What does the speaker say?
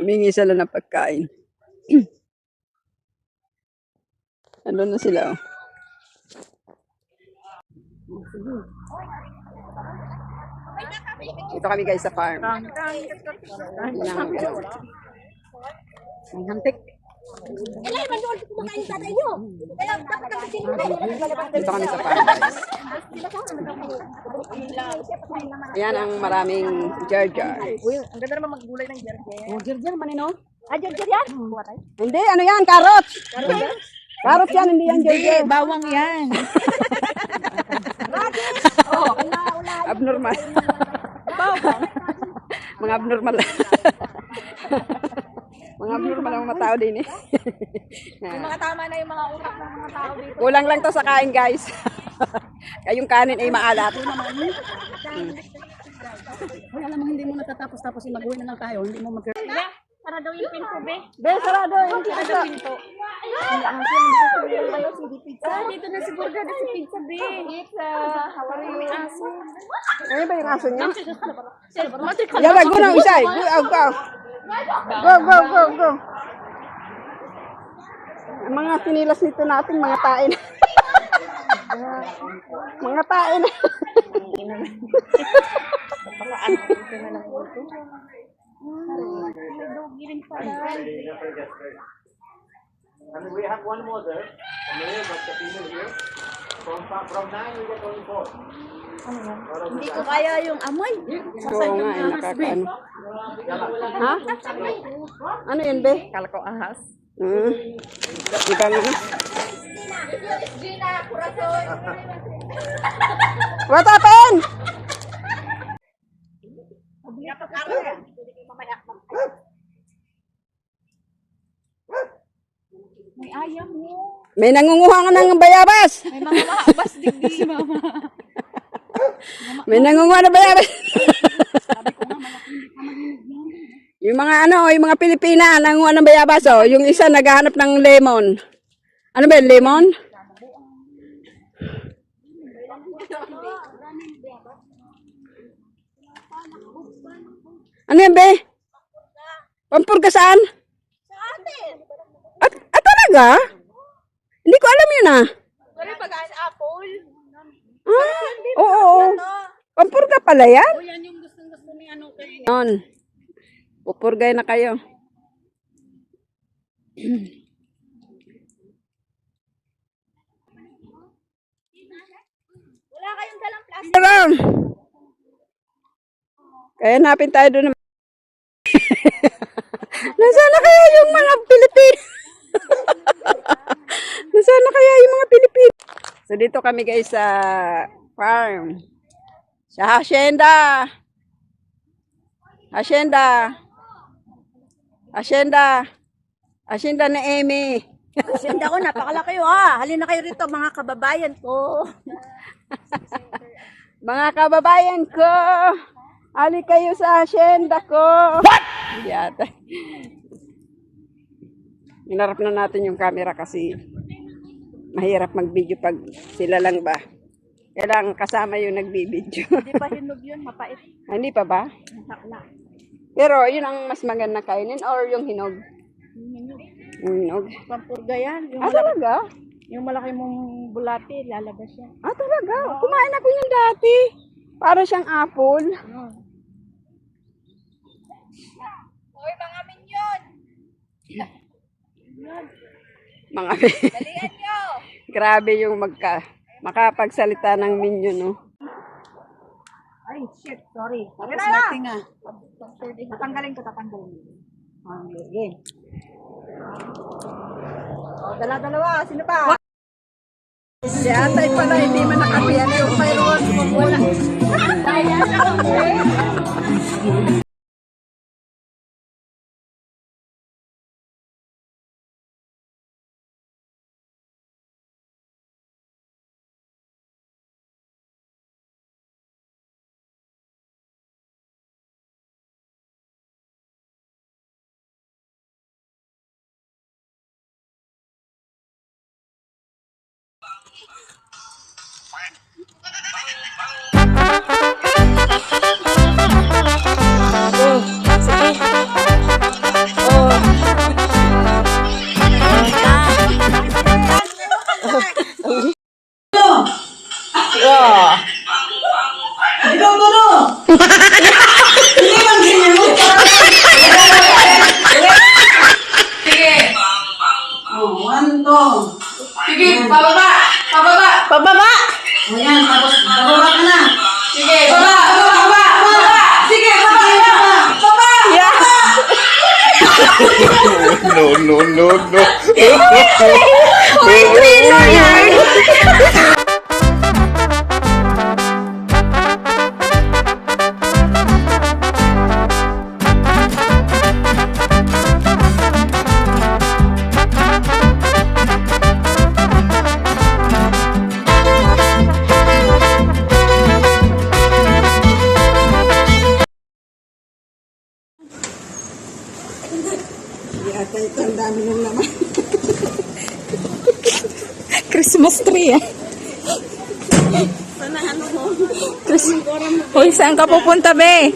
Humingi sila ng pagkain. Ano na sila, oh. Ito kami guys sa farm. Ang hantik. Kailan man doon kumakain sa tayo. Kaya dapat kang sinunod. Dito kami sa farm guys. Ayan ang maraming jar-jar. Uy, ang ganda naman maggulay ng jerjer. Oh, jar-jar manino? Ah, dyan yan. Hindi, ano yan? Carrots! Carrots yan, hindi yan jar-jar. Bawang yan. Abnormal. Mga abnormal. Mga abnormal ang mga tao din eh. Yung mga tama na yung mga utak ng mga tao dito. Kulang lang to sa kain guys. Kayong kanin ay maalat. Wala namang hindi mo natatapos-tapos yung mag-uwi na lang tayo. Hindi mo mag- Para daw yung pinto, be. Be, sarado yung Para pinto. Dito na si Burga na si Pizza, be. Pizza. How are you? Aso. Ano ba yung aso niya? Mati ka. Yawa, go na isa. Go. Go. Ang mga sinilas nito natin, mga tain. Mga tain. And we have one more there, a male but the female here. From 9 we get only 4. Hindi ko kaya yung amoy. Oo nga, eh, nakakaano. Ha? Ano yun, be? Kala ko ahas. Di ba nga? Gina, corazon. What happened? May ayaw mo. May nangunguha nga ng bayabas. May mga mahabas digdi si mama. May nangunguha ng bayabas. Yung mga yung mga Pilipina, nangunguha ng bayabas, oh. Yung isa naghahanap ng lemon. Ano ba yun, lemon? Ano yan, be? Pampurga saan? Sa atin. At talaga? Hindi ko alam yun, ah. Wala pag-aan apple. Ah, oo. Pampurga pala yan? Yan yung gustong-gusto ni ano kayo. Noon. Pupurgay na kayo. Wala kayong dalang plastic. Pero, kaya napin tayo doon. Nasaan na kaya yung mga Pilipino? Nasaan na kaya yung mga Pilipino? So dito kami guys sa farm. Sa hacienda. Hacienda na Amy. Hacienda ko, napakalaki kayo ha. Halina kayo rito mga kababayan ko. Mga kababayan ko, ali kayo sa hacienda ko. What? Yata. Hinarap na natin yung camera kasi mahirap mag-video pag sila lang ba. Kailangan kasama yung nagbibideo. Hindi pa hinog yun, mapait. Hindi pa ba? Sakla. Pero yun ang mas maganda kainin or yung hinog? Yung hinog. Pampurga yan. Ah, talaga? Yung malaki mong bulati, lalabas yan. Ah, talaga? Kumain ako yun dati. Para siyang apple. Hoy, mga minyon! Mga Dalihan nyo! grabe yung makapagsalita ng minion, no? Ay, shit, sorry. Tapos natin nga. Tatanggalin ko. Okay. Dala-dalawa, sino pa? Si atay pala, hindi man nakapiyan yung mayroon. Wala. Hindi lang ganyan mo. Sige. Oh, 1, 2. Sige, pababa. Pababa. Pababa! O yan, tapos bababa ka na. Sige, baba. Baba. Baba. Baba. Sige, baba. Baba. Baba. Yeah! No, no, no, no. Trino yan! Yata ito, ang dami ng naman. Christmas tree, eh. Hoy, saan ka pupunta, be?